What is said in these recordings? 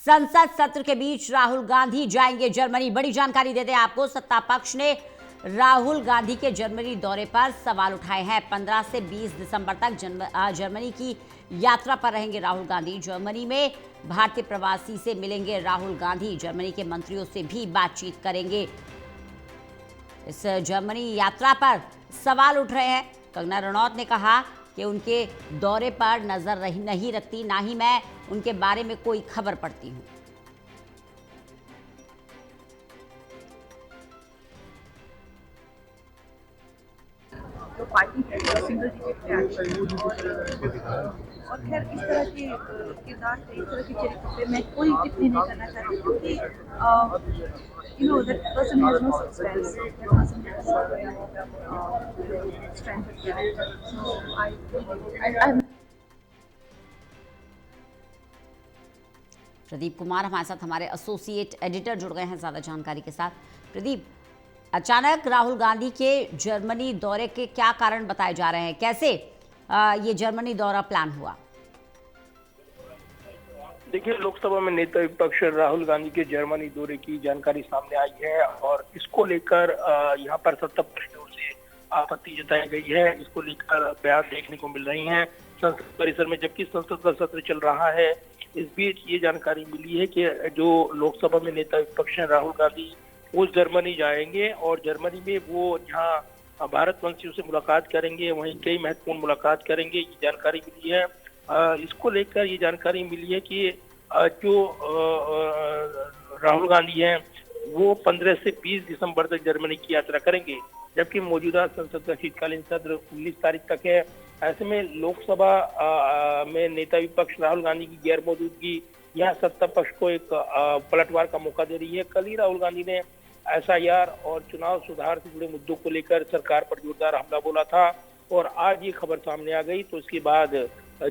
संसद सत्र के बीच राहुल गांधी जाएंगे जर्मनी। बड़ी जानकारी देते हैं आपको। सत्ता पक्ष ने राहुल गांधी के जर्मनी दौरे पर सवाल उठाए हैं। 15 से 20 दिसंबर तक जर्मनी की यात्रा पर रहेंगे राहुल गांधी। जर्मनी में भारतीय प्रवासी से मिलेंगे राहुल गांधी। जर्मनी के मंत्रियों से भी बातचीत करेंगे। इस जर्मनी यात्रा पर सवाल उठ रहे हैं। कंगना रनौत ने कहा कि उनके दौरे पर नजर नहीं रखती, ना ही मैं उनके बारे में कोई खबर पढ़ती हूं। जो पार्टी है सिंगल टिकट पे आई और खैर इस तरह के किरदार पे, इस तरह के चरित्र पे मैं कोई टिप्पणी नहीं करना चाहती क्योंकि that person has no substance, that person has strength of character. So I'm Pradeep Kumar हमारे साथ, हमारे एसोसिएट एडिटर जुड़ गए हैं ज़्यादा जानकारी के साथ। प्रदीप, अचानक राहुल गांधी के जर्मनी दौरे के क्या कारण बताए जा रहे हैं? कैसे ये जर्मनी दौरा प्लान हुआ? देखिए, लोकसभा में नेता विपक्ष राहुल गांधी के जर्मनी दौरे की जानकारी सामने आई है और इसको लेकर यहाँ पर सत्ता पक्ष की ओर से आपत्ति जताई गई है। इसको लेकर बयान देखने को मिल रही हैं संसद परिसर में, जबकि संसद का सत्र चल रहा है। इस बीच ये जानकारी मिली है कि जो लोकसभा में नेता विपक्ष हैं राहुल गांधी, वो जर्मनी जाएंगे और जर्मनी में वो यहाँ भारतवंशियों से मुलाकात करेंगे, वहीं कई महत्वपूर्ण मुलाकात करेंगे, ये जानकारी मिली है। इसको लेकर ये जानकारी मिली है कि जो राहुल गांधी हैं वो 15 से 20 दिसंबर तक जर्मनी की यात्रा करेंगे, जबकि मौजूदा संसद का शीतकालीन सत्र 19 तारीख तक है। ऐसे में लोकसभा में नेता विपक्ष राहुल गांधी की गैर मौजूदगी यहाँ सत्ता पक्ष को एक पलटवार का मौका दे रही है। कल ही राहुल गांधी ने SIR और चुनाव सुधार से जुड़े मुद्दों को लेकर सरकार पर जोरदार हमला बोला था और आज ये खबर सामने आ गई तो इसके बाद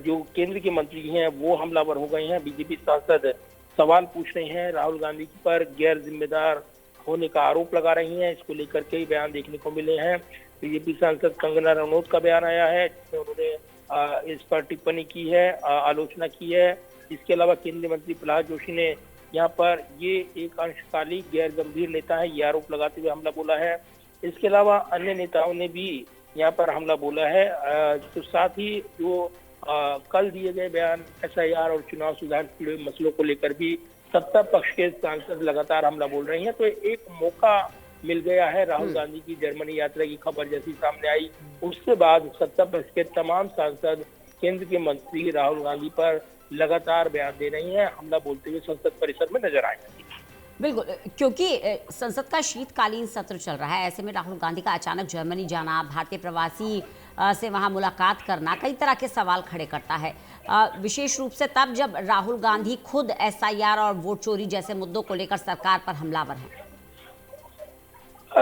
जो केंद्र के मंत्री हैं वो हमलावर हो गए हैं। बीजेपी सांसद सवाल पूछ रहे हैं, राहुल गांधी पर गैर जिम्मेदार होने का आरोप लगा रही हैं। इसको लेकर कई बयान देखने को मिले हैं। बीजेपी सांसद कंगना रनौत का बयान आया है जिसमें उन्होंने इस पर टिप्पणी की है, आलोचना की है। इसके अलावा केंद्रीय मंत्री प्रहलाद जोशी ने यहाँ पर ये एक अंशकालिक गैर गंभीर नेता है ये आरोप लगाते हुए हमला बोला है। इसके अलावा अन्य नेताओं ने भी यहाँ पर हमला बोला है। तो साथ ही जो कल दिए गए बयान SIR और चुनाव सुधार से जुड़े मसलों को लेकर भी सत्ता पक्ष के सांसद लगातार हमला बोल रही हैं। तो एक मौका मिल गया है राहुल गांधी की जर्मनी यात्रा की खबर जैसी सामने आई, उसके बाद सत्ता पक्ष के तमाम सांसद केंद्र के मंत्री राहुल गांधी पर लगातार बयान दे रही हैं, हमला बोलते हुए संसद परिसर में नजर आए। बिल्कुल, क्योंकि संसद का शीतकालीन सत्र चल रहा है, ऐसे में राहुल गांधी का अचानक जर्मनी जाना, भारतीय प्रवासी से वहां मुलाकात करना कई तरह के सवाल खड़े करता है, विशेष रूप से तब जब राहुल गांधी खुद SIR और वोट चोरी जैसे मुद्दों को लेकर सरकार पर हमलावर हैं।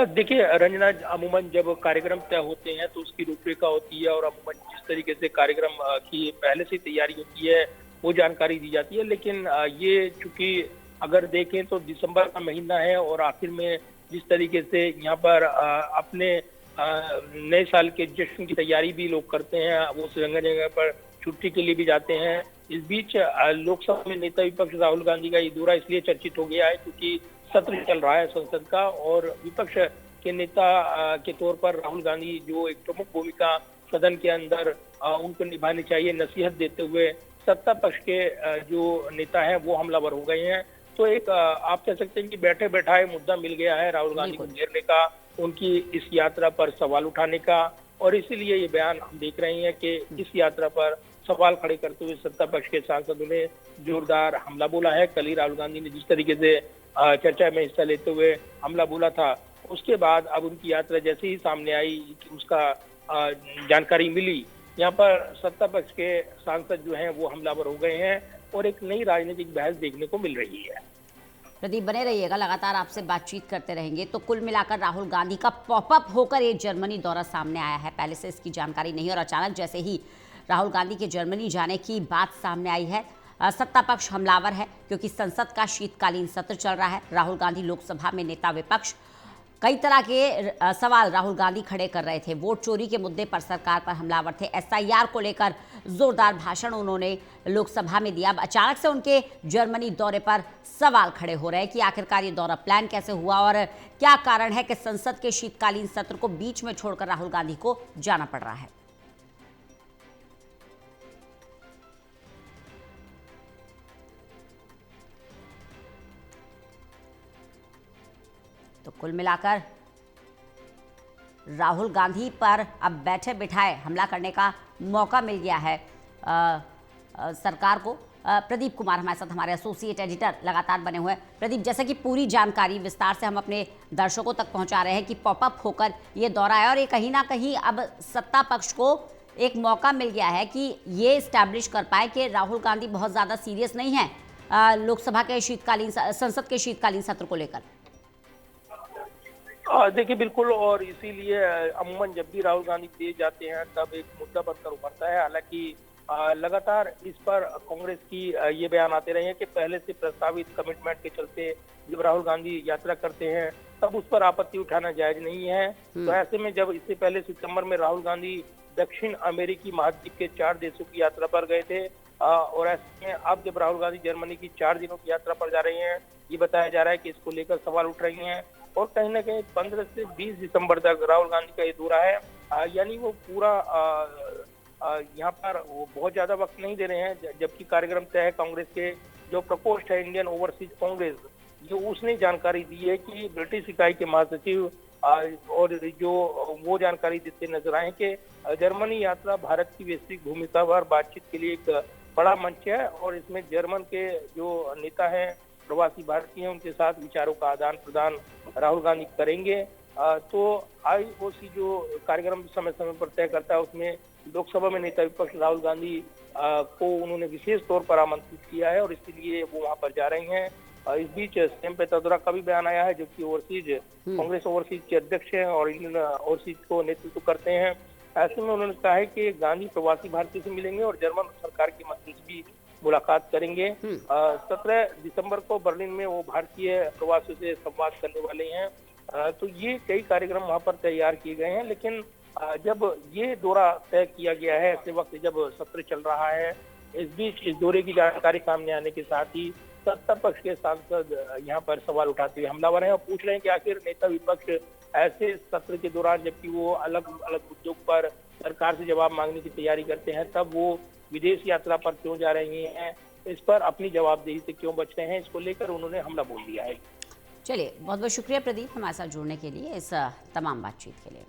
देखिए रंजना, अमूमन जब कार्यक्रम तय होते हैं तो उसकी रूपरेखा होती है और अमूमन जिस तरीके से कार्यक्रम की पहले से तैयारी होती है वो जानकारी दी जाती है। लेकिन ये चूंकि अगर देखें तो दिसंबर का महीना है और आखिर में जिस तरीके से यहाँ पर अपने नए साल के जश्न की तैयारी भी लोग करते हैं, वो जगह जगह पर छुट्टी के लिए भी जाते हैं। इस बीच लोकसभा में नेता विपक्ष राहुल गांधी का ये दौरा इसलिए चर्चित हो गया है क्योंकि सत्र चल रहा है संसद का और विपक्ष के नेता के तौर पर राहुल गांधी जो एक प्रमुख भूमिका सदन के अंदर उनको निभानी चाहिए, नसीहत देते हुए सत्ता पक्ष के जो नेता हैं वो हमलावर हो गए हैं। तो एक आप कह सकते हैं कि बैठे बैठाए मुद्दा मिल गया है राहुल गांधी को घेरने का, उनकी इस यात्रा पर सवाल उठाने का, और इसीलिए ये बयान हम देख रहे हैं कि इस यात्रा पर सवाल खड़े करते हुए सत्ता पक्ष के सांसदों ने जोरदार हमला बोला है। कल ही राहुल गांधी ने जिस तरीके से चर्चा में हिस्सा लेते हुए हमला बोला था, उसके बाद अब उनकी यात्रा जैसे ही सामने आई कि उसका जानकारी मिली, यहाँ पर सत्ता पक्ष के सांसद जो हैं वो हमलावर हो गए हैं और एक नई राजनीतिक बहस देखने को मिल रही है। प्रदीप, बने रहिएगा, लगातार आपसे बातचीत करते रहेंगे। तो कुल मिलाकर राहुल गांधी का पॉपअप होकर ये जर्मनी दौरा सामने आया है, पहले से इसकी जानकारी नहीं और अचानक जैसे ही राहुल गांधी के जर्मनी जाने की बात सामने आई है, सत्ता पक्ष हमलावर है क्योंकि संसद का शीतकालीन सत्र चल रहा है। राहुल गांधी लोकसभा में नेता विपक्ष कई तरह के सवाल राहुल गांधी खड़े कर रहे थे। वोट चोरी के मुद्दे पर सरकार पर हमलावर थे। एसआईआर को लेकर जोरदार भाषण उन्होंने लोकसभा में दिया। अब अचानक से उनके जर्मनी दौरे पर सवाल खड़े हो रहे हैं कि आखिरकार ये दौरा प्लान कैसे हुआ और क्या कारण है कि संसद के शीतकालीन सत्र को बीच में छोड़कर राहुल गांधी को जाना पड़ रहा है। तो कुल मिलाकर राहुल गांधी पर अब बैठे बिठाए हमला करने का मौका मिल गया है सरकार को। प्रदीप कुमार हमारे साथ, हमारे एसोसिएट एडिटर लगातार बने हुए हैं। प्रदीप, जैसे कि पूरी जानकारी विस्तार से हम अपने दर्शकों तक पहुंचा रहे हैं कि पॉपअप होकर ये दौरा है और ये कहीं ना कहीं अब सत्ता पक्ष को एक मौका मिल गया है कि ये इस्टेब्लिश कर पाए कि राहुल गांधी बहुत ज़्यादा सीरियस नहीं है लोकसभा के संसद के शीतकालीन सत्र को लेकर। देखिए बिल्कुल, और इसीलिए अमूमन जब भी राहुल गांधी तेज जाते हैं तब एक मुद्दा बनकर उभरता है। हालांकि लगातार इस पर कांग्रेस की ये बयान आते रहे हैं कि पहले से प्रस्तावित कमिटमेंट के चलते जब राहुल गांधी यात्रा करते हैं तब उस पर आपत्ति उठाना जायज नहीं है। तो ऐसे में जब इससे पहले सितंबर में राहुल गांधी दक्षिण अमेरिकी महाद्वीप के 4 देशों की यात्रा पर गए थे और ऐसे में अब जब राहुल गांधी जर्मनी की 4 दिनों की यात्रा पर जा रहे हैं, ये बताया जा रहा है कि इसको लेकर सवाल उठ रही हैं और कहीं ना कहीं 15 से 20 दिसंबर तक राहुल गांधी का ये दौरा है। यानी वो पूरा यहाँ पर वो बहुत ज्यादा वक्त नहीं दे रहे हैं, जबकि कार्यक्रम तय है। कांग्रेस के जो प्रकोष्ठ है इंडियन ओवरसीज कांग्रेस, जो उसने जानकारी दी है कि ब्रिटिश इकाई के महासचिव और जो वो जानकारी देते नजर आए कि जर्मनी यात्रा भारत की वैश्विक भूमिका पर बातचीत के लिए एक बड़ा मंच है और इसमें जर्मन के जो नेता हैं, प्रवासी भारतीय हैं, उनके साथ विचारों का आदान प्रदान राहुल गांधी करेंगे। तो आईओसी जो कार्यक्रम समय समय पर तय करता है उसमें लोकसभा में नेता विपक्ष राहुल गांधी को उन्होंने विशेष तौर पर आमंत्रित किया है और इसलिए वो वहां पर जा रही हैं। इस बीच सीएम पेटादोरा का भी बयान आया है, जो कि ओवरसीज कांग्रेस ओवरसीज के अध्यक्ष हैं और इंडियन ओवरसीज को नेतृत्व करते हैं। ऐसे में उन्होंने कहा है कि गांधी प्रवासी भारतीयों से मिलेंगे और जर्मन सरकार के मंत्री से भी मुलाकात करेंगे। 17 दिसंबर को बर्लिन में वो भारतीय प्रवासियों से संवाद करने वाले हैं। तो ये कई कार्यक्रम वहां पर तैयार किए गए हैं, लेकिन जब ये दौरा तय किया गया है ऐसे वक्त जब सत्र चल रहा है, इस बीच इस दौरे की जानकारी सामने आने के साथ ही सत्ता पक्ष के सांसद यहाँ पर सवाल उठाते हुए हमलावर हैं और पूछ रहे हैं कि आखिर नेता विपक्ष ऐसे सत्र के दौरान जबकि वो अलग अलग मुद्दों पर सरकार से जवाब मांगने की तैयारी करते हैं, तब वो विदेश यात्रा पर क्यों जा रही हैं, इस पर अपनी जवाबदेही से क्यों बच रहे हैं, इसको लेकर उन्होंने हमला बोल दिया है। चलिए, बहुत बहुत शुक्रिया प्रदीप हमारे साथ जुड़ने के लिए, इस तमाम बातचीत के लिए।